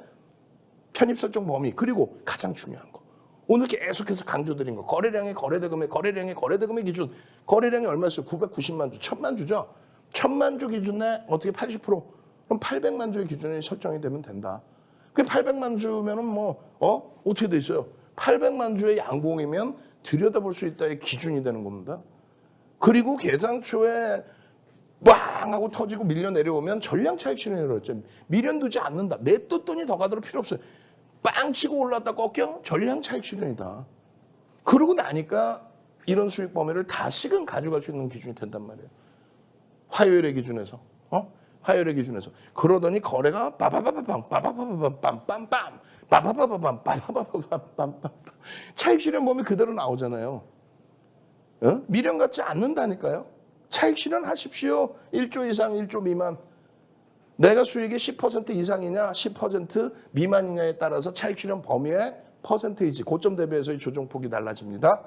편입 설정 범위 그리고 가장 중요한 거 오늘 계속해서 강조드린 거 거래량의 거래대금의 기준 거래량이 얼마였어요? 990만 주 1000만 주죠. 1000만 주 기준에 어떻게 80% 그럼 800만 주의 기준이 설정이 되면 된다. 그 800만 주면은 어떻게 돼 있어요? 800만 주의 양봉이면 들여다볼 수 있다의 기준이 되는 겁니다. 그리고 계상초에 빵 하고 터지고 밀려 내려오면 전량 차익 실현이라고 했죠. 미련 두지 않는다. 냅뒀더니 더 가도록 필요 없어요. 빵 치고 올랐다 꺾여 전량 차익 실현이다. 그러고 나니까 이런 수익 범위를 다시금 가져갈 수 있는 기준이 된단 말이에요. 화요일의 기준에서. 화요일의 기준에서. 그러더니 거래가 빠바바바밤 빠바바바밤 빰빰빰 빠바바바밤 빠바바바밤 빰빰빰 차익 실현 범위 그대로 나오잖아요. 미련 갖지 않는다니까요. 차익 실현하십시오. 1조 이상 1조 미만. 내가 수익이 10% 이상이냐 10% 미만이냐에 따라서 차익 실현 범위의 퍼센테이지 고점 대비해서의 조정폭이 달라집니다.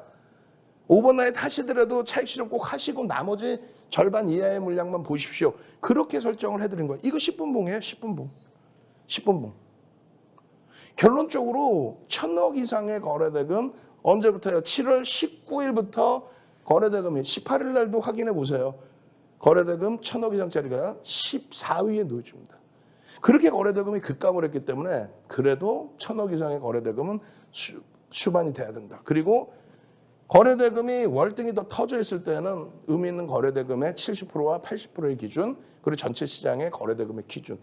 5번 나잇 하시더라도 차익 실현 꼭 하시고 나머지 절반 이하의 물량만 보십시오. 그렇게 설정을 해드린 거예요. 이거 10분봉이에요. 10분봉. 10분봉. 결론적으로 1000억 이상의 거래대금 언제부터요? 7월 19일부터 거래대금이 18일 날도 확인해 보세요. 거래대금 1000억 이상짜리가 14위에 놓여집니다. 그렇게 거래대금이 급감을 했기 때문에 그래도 1000억 이상의 거래대금은 수반이 돼야 된다. 그리고 거래대금이 월등히 더 터져 있을 때는 의미 있는 거래대금의 70%와 80%의 기준, 그리고 전체 시장의 거래대금의 기준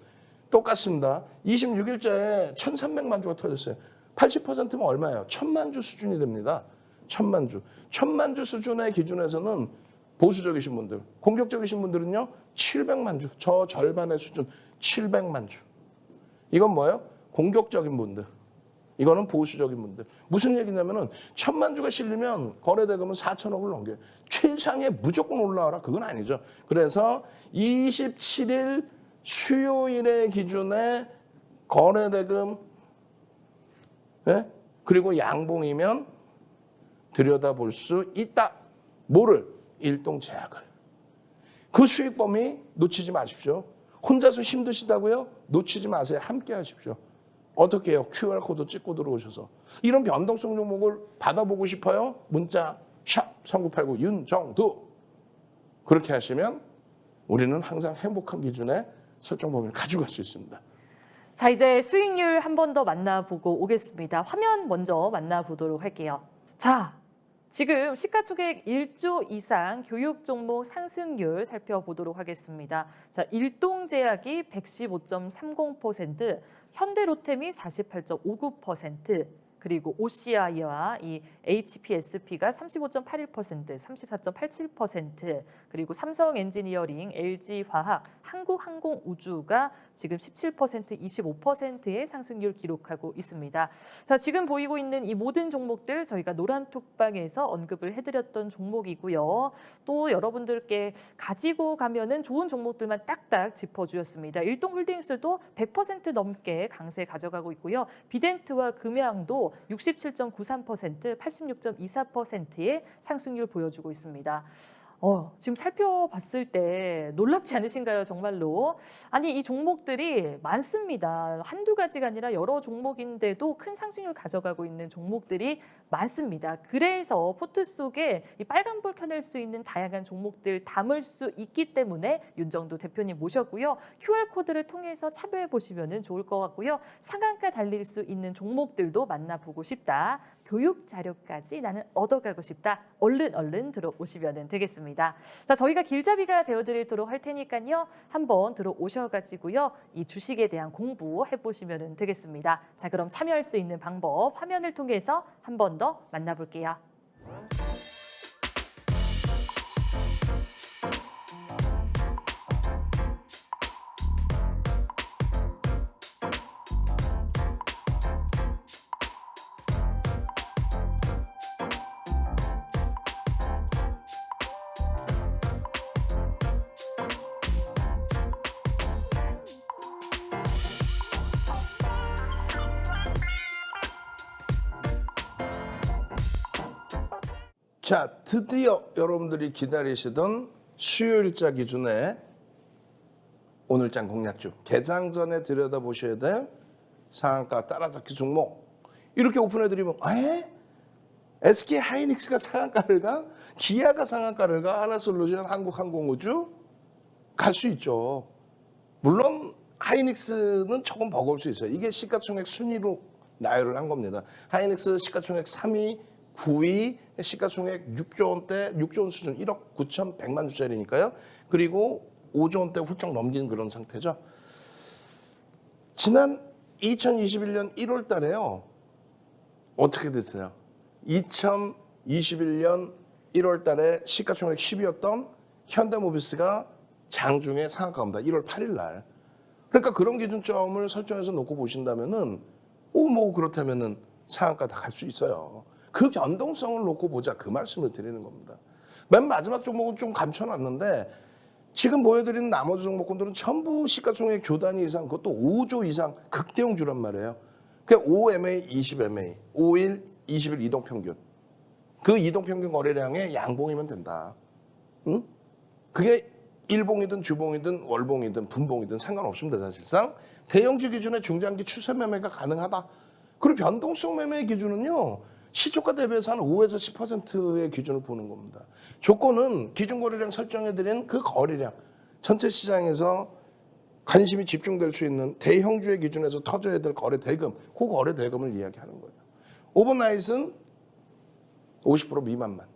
똑같습니다. 26일자에 1,300만 주가 터졌어요. 80%면 얼마예요? 1,000만 주 수준이 됩니다. 1,000만 주. 1,000만 주 수준의 기준에서는 보수적이신 분들, 공격적이신 분들은요, 700만 주. 저 절반의 수준, 700만 주. 이건 뭐예요? 공격적인 분들. 이거는 보수적인 분들. 무슨 얘기냐면은 1,000만 주가 실리면 거래대금은 4천억을 넘겨요. 최상에 무조건 올라와라. 그건 아니죠. 그래서 27일 수요일의 기준에 거래대금, 예? 그리고 양봉이면 들여다볼 수 있다. 뭐를? 일동제약을. 그 수익 범위 놓치지 마십시오. 혼자서 힘드시다고요? 놓치지 마세요. 함께 하십시오. 어떻게 해요? QR코드 찍고 들어오셔서. 이런 변동성 종목을 받아보고 싶어요? 문자 샵 3989 윤정두. 그렇게 하시면 우리는 항상 행복한 기준에 설정 범위를 가져갈 수 있습니다. 자, 이제 수익률 한 번 더 만나보고 오겠습니다. 화면 먼저 만나보도록 할게요. 자, 지금 시가총액 1조 이상 교육 종목 상승률 살펴보도록 하겠습니다. 자, 일동제약이 115.30%, 현대로템이 48.59%, 그리고 OCI와 이 HPSP가 35.81%, 34.87%, 그리고 삼성엔지니어링, LG화학, 한국항공우주가 지금 17%, 25%의 상승률 기록하고 있습니다. 자, 지금 보이고 있는 이 모든 종목들 저희가 노란톡방에서 언급을 해드렸던 종목이고요. 또 여러분들께 가지고 가면은 좋은 종목들만 딱딱 짚어주었습니다. 일동홀딩스도 100% 넘게 강세 가져가고 있고요. 비덴트와 금양도 67.93%, 86.24%의 상승률 보여주고 있습니다. 지금 살펴봤을 때 놀랍지 않으신가요? 정말로. 아니, 이 종목들이 많습니다. 한두 가지가 아니라 여러 종목인데도 큰 상승률 가져가고 있는 종목들이 많습니다. 그래서 포트 속에 이 빨간불 켜낼 수 있는 다양한 종목들 담을 수 있기 때문에 윤정두 대표님 모셨고요. QR코드를 통해서 참여해 보시면 좋을 것 같고요. 상한가 달릴 수 있는 종목들도 만나보고 싶다. 교육 자료까지 나는 얻어가고 싶다. 얼른 들어오시면 되겠습니다. 자, 저희가 길잡이가 되어드리도록 할 테니까요. 한번 들어오셔가지고요. 이 주식에 대한 공부해 보시면 되겠습니다. 자, 그럼 참여할 수 있는 방법 화면을 통해서 한 번 더 만나볼게요. 자, 드디어 여러분들이 기다리시던 수요일자 기준에 오늘장 공략주, 개장 전에 들여다보셔야 될 상한가 따라잡기 종목. 이렇게 오픈해드리면 SK 하이닉스가 상한가를 가? 기아가 상한가를 가? 하나솔루션, 한국항공우주? 갈 수 있죠. 물론 하이닉스는 조금 버거울 수 있어요. 이게 시가총액 순위로 나열을 한 겁니다. 하이닉스 시가총액 3위, 9위, 시가총액 6조 원대, 6조 원 수준, 1억 9,100만 주짜리니까요. 그리고 5조 원대 훌쩍 넘긴 그런 상태죠. 지난 2021년 1월 달에요. 어떻게 됐어요? 2021년 1월 달에 시가총액 10위였던 현대모비스가 장중에 상한가 갑니다. 1월 8일 날. 그러니까 그런 기준점을 설정해서 놓고 보신다면은 뭐 그렇다면은 상한가 다 갈 수 있어요. 그 변동성을 놓고 보자, 그 말씀을 드리는 겁니다. 맨 마지막 종목은 좀 감춰놨는데 지금 보여드리는 나머지 종목군들은 전부 시가총액 조 단위 이상, 그것도 5조 이상 극대형주란 말이에요. 그게 5MA, 20MA, 5일, 20일 이동평균. 그 이동평균 거래량의 양봉이면 된다. 응? 그게 일봉이든 주봉이든 월봉이든 분봉이든 상관없습니다. 사실상 대형주 기준의 중장기 추세 매매가 가능하다. 그리고 변동성 매매 기준은요, 시초가 대비해서 한 5에서 10%의 기준을 보는 겁니다. 조건은 기준 거래량 설정해드린 그 거래량, 전체 시장에서 관심이 집중될 수 있는 대형주의 기준에서 터져야 될 거래 대금, 그 거래 대금을 이야기하는 거예요. 오버나잇은 50% 미만만.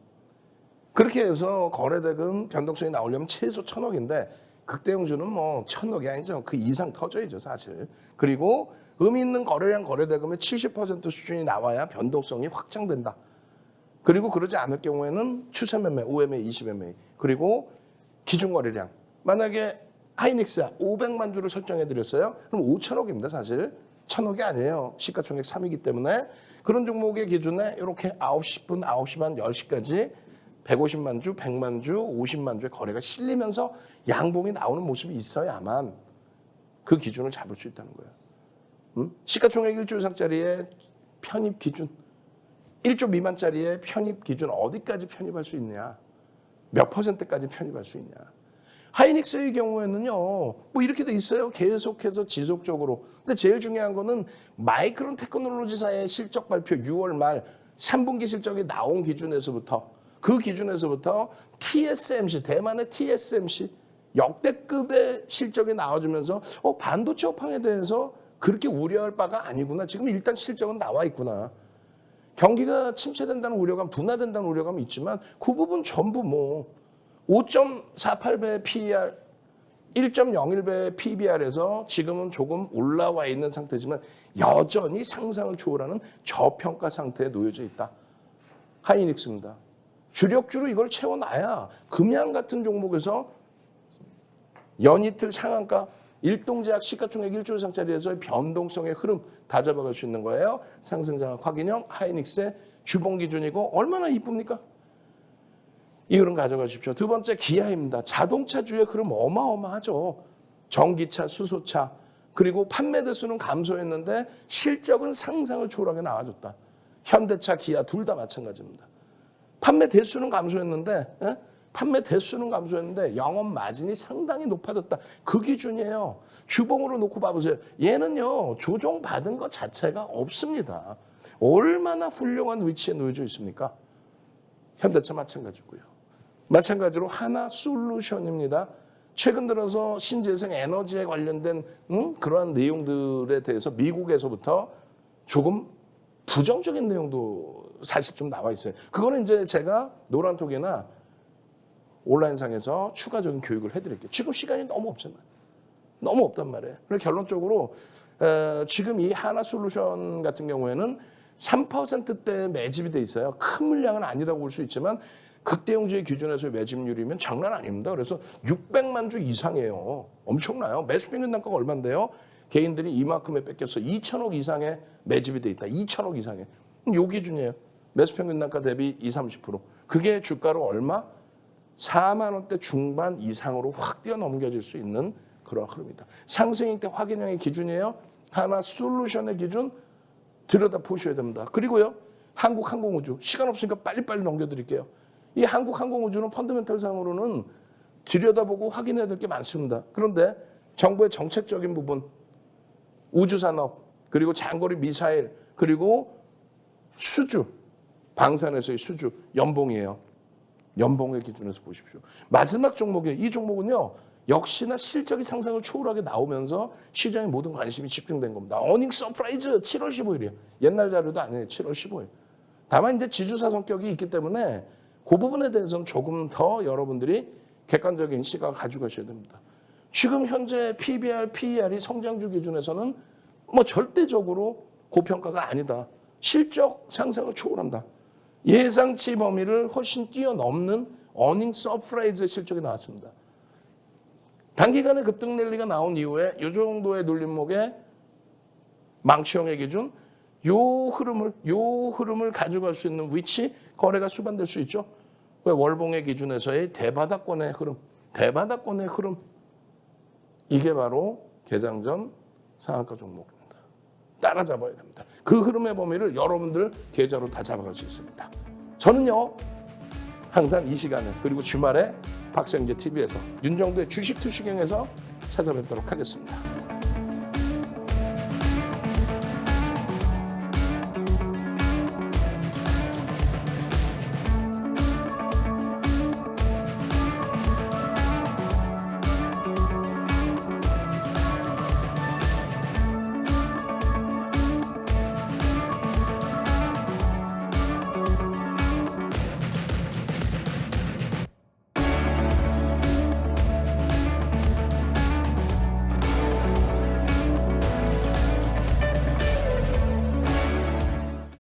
그렇게 해서 거래대금 변동성이 나오려면 최소 1,000억인데 극대형주는 뭐 1,000억이 아니죠. 그 이상 터져야죠, 사실. 그리고 의미 있는 거래량 거래대금의 70% 수준이 나와야 변동성이 확장된다. 그리고 그러지 않을 경우에는 추세 매매, 5매매, 20매매. 그리고 기준 거래량. 만약에 하이닉스야 500만 주를 설정해 드렸어요. 그럼 5,000억입니다, 사실. 1,000억이 아니에요. 시가총액 3이기 때문에 그런 종목의 기준에 이렇게 9시 분, 9시 반, 10시까지 150만 주, 100만 주, 50만 주의 거래가 실리면서 양봉이 나오는 모습이 있어야만 그 기준을 잡을 수 있다는 거예요. 시가총액 1조 이상짜리의 편입 기준, 1조 미만짜리의 편입 기준 어디까지 편입할 수 있냐, 몇 %까지 편입할 수 있냐. 하이닉스의 경우에는요, 뭐 이렇게 돼 있어요. 계속해서 지속적으로. 근데 제일 중요한 거는 마이크론 테크놀로지사의 실적 발표 6월 말 3분기 실적이 나온 기준에서부터 그 기준에서부터 TSMC, 대만의 TSMC 역대급의 실적이 나와주면서 반도체 업황에 대해서 그렇게 우려할 바가 아니구나. 지금 일단 실적은 나와 있구나. 경기가 침체된다는 우려감, 둔화된다는 우려감이 있지만 그 부분 전부 뭐 5.48배 PER, 1.01배 PBR에서 지금은 조금 올라와 있는 상태지만 여전히 상상을 초월하는 저평가 상태에 놓여져 있다. 하이닉스입니다. 주력주로 이걸 채워놔야 금양 같은 종목에서 연이틀 상한가 일동제약 시가총액 1조 이상짜리에서의 변동성의 흐름 다 잡아갈 수 있는 거예요. 상승장악 확인형 하이닉스의 주봉 기준이고 얼마나 이쁩니까? 이 흐름 가져가십시오. 두 번째 기아입니다. 자동차주의 흐름 어마어마하죠. 전기차, 수소차 그리고 판매 대수는 감소했는데 실적은 상상을 초월하게 나와줬다. 현대차, 기아 둘 다 마찬가지입니다. 판매 대수는 감소했는데 영업 마진이 상당히 높아졌다. 그 기준이에요. 주봉으로 놓고 봐보세요. 얘는요 조정받은 것 자체가 없습니다. 얼마나 훌륭한 위치에 놓여져 있습니까? 현대차 마찬가지고요. 마찬가지로 하나솔루션입니다. 최근 들어서 신재생 에너지에 관련된 그러한 내용들에 대해서 미국에서부터 조금 부정적인 내용도 사실 좀 나와 있어요. 그거는 이제 제가 노란톡이나 온라인상에서 추가적인 교육을 해드릴게요. 지금 시간이 너무 없잖아요. 너무 없단 말이에요. 그래서 결론적으로 지금 이 하나솔루션 같은 경우에는 3%대 매집이 돼 있어요. 큰 물량은 아니라고 볼 수 있지만 극대형주의 기준에서의 매집률이면 장난 아닙니다. 그래서 600만 주 이상이에요. 엄청나요. 매수평균 단가가 얼마인데요? 개인들이 이만큼에 뺏겨서 2천억 이상의 매집이 돼 있다. 2천억 이상의. 요 기준이에요. 매수평균 단가 대비 20, 30%. 그게 주가로 얼마? 4만 원대 중반 이상으로 확 뛰어넘겨질 수 있는 그런 흐름이다. 상승일 때 확인형의 기준이에요. 하나솔루션의 기준 들여다보셔야 됩니다. 그리고요. 한국항공우주. 시간 없으니까 빨리빨리 넘겨드릴게요. 이 한국항공우주는 펀더멘털상으로는 들여다보고 확인해야 될 게 많습니다. 그런데 정부의 정책적인 부분, 우주산업, 그리고 장거리 미사일, 그리고 수주, 방산에서의 수주, 연봉이에요. 연봉의 기준에서 보십시오. 마지막 종목이에요. 이 종목은요. 역시나 실적이 상상을 초월하게 나오면서 시장의 모든 관심이 집중된 겁니다. 어닝 서프라이즈 7월 15일이에요. 옛날 자료도 아니에요. 7월 15일. 다만 이제 지주사 성격이 있기 때문에 그 부분에 대해서는 조금 더 여러분들이 객관적인 시각을 가져가셔야 됩니다. 지금 현재 PBR, PER이 성장주 기준에서는 뭐 절대적으로 고평가가 아니다. 실적 상승을 초월한다. 예상치 범위를 훨씬 뛰어넘는 어닝 서프라이즈의 실적이 나왔습니다. 단기간에 급등 랠리가 나온 이후에 이 정도의 눌림목에 망치형의 기준, 요 흐름을 가져갈 수 있는 위치, 거래가 수반될 수 있죠. 월봉의 기준에서의 대바닥권의 흐름, 이게 바로 개장 전 상한가 종목입니다. 따라잡아야 됩니다. 그 흐름의 범위를 여러분들 계좌로 다 잡아갈 수 있습니다. 저는요 항상 이 시간에 그리고 주말에 박성재 TV에서 윤정도의 주식 투시경에서 찾아뵙도록 하겠습니다.